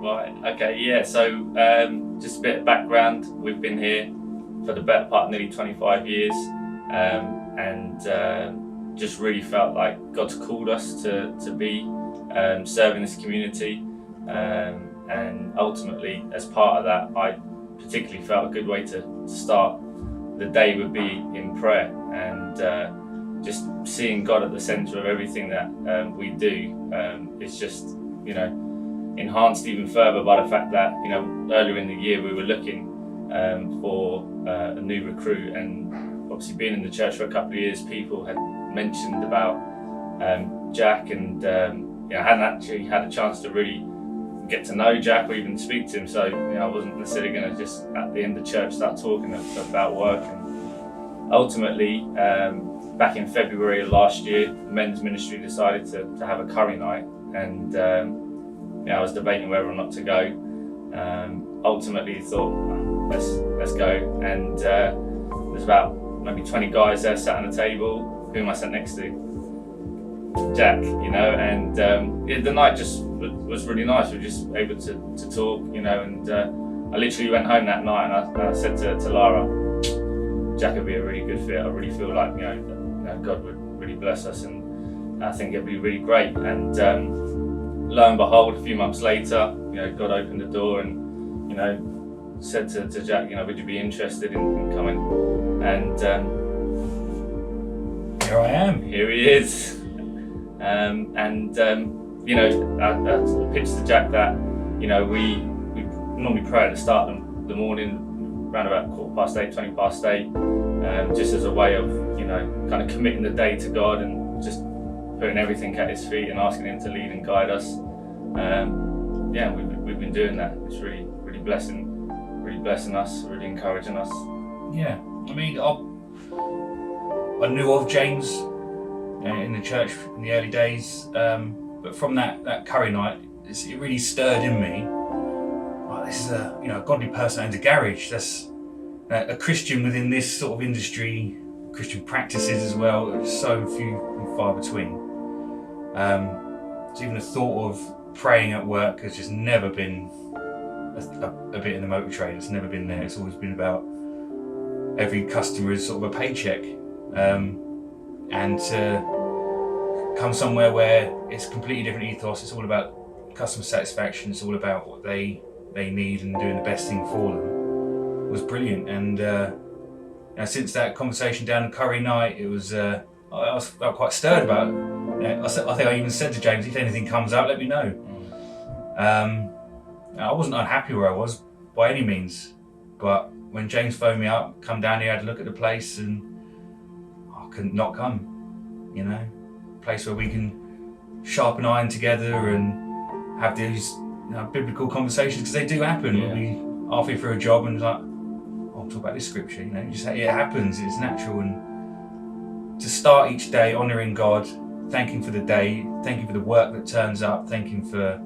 Right, okay, yeah, so just a bit of background. We've been here for the better part of nearly 25 years, and just really felt like God's called us to be serving this community, and ultimately, as part of that, I particularly felt a good way to start the day would be in prayer, and just seeing God at the centre of everything that we do is just, enhanced even further by the fact that, earlier in the year we were looking for a new recruit, and obviously being in the church for a couple of years, people had mentioned about Jack, and I hadn't actually had a chance to really get to know Jack or even speak to him, so I wasn't necessarily going to just at the end of church start talking about work. And ultimately, back in February of last year, the men's ministry decided to have a curry night, and I was debating whether or not to go. Ultimately thought, let's go, and there's about maybe 20 guys there sat on the table. Who am I sat next to? Jack, and the night just was really nice. We were just able to talk, and I literally went home that night and I said to Lara, Jack would be a really good fit. I really feel like God would really bless us, and I think it'd be really great. And lo and behold, a few months later, God opened the door and said to Jack, would you be interested in coming? And here I am. Here he is. I pitched to Jack that we normally pray at the start of the morning, around about 8:15, 8:20, just as a way of kind of committing the day to God and just putting everything at His feet and asking Him to lead and guide us. We've been doing that. It's really blessing us, really encouraging us. Yeah, I mean, I knew of James in the church in the early days, but from that curry night, it really stirred in me. Oh, this is a godly person and a garage. That's a Christian within this sort of industry. Christian practices as well. It's so few and far between. So even the thought of praying at work has just never been a bit in the motor trade. It's never been there. It's always been about every customer is sort of a paycheck, and to come somewhere where it's a completely different ethos. It's all about customer satisfaction. It's all about what they need and doing the best thing for them. Was brilliant. And since that conversation down at Curry Night, it was I felt quite stirred about it. I think I even said to James, if anything comes up, let me know. I wasn't unhappy where I was by any means, but when James phoned me up, come down here, had a look at the place, and I couldn't not come. A place where we can sharpen iron together and have these biblical conversations, because they do happen. Yeah. We'll be halfway through a job and it's like, I'll talk about this scripture. It happens. It's natural. And to start each day honouring God, thanking for the day, thanking for the work that turns up, thanking for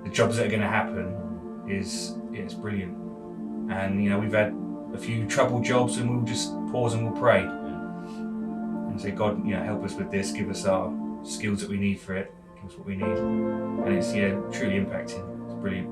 the jobs that are going to happen it's brilliant. And we've had a few troubled jobs, and we'll just pause and we'll pray and say, God, help us with this, give us our skills that we need for it, give us what we need, and it's truly impacting. It's brilliant.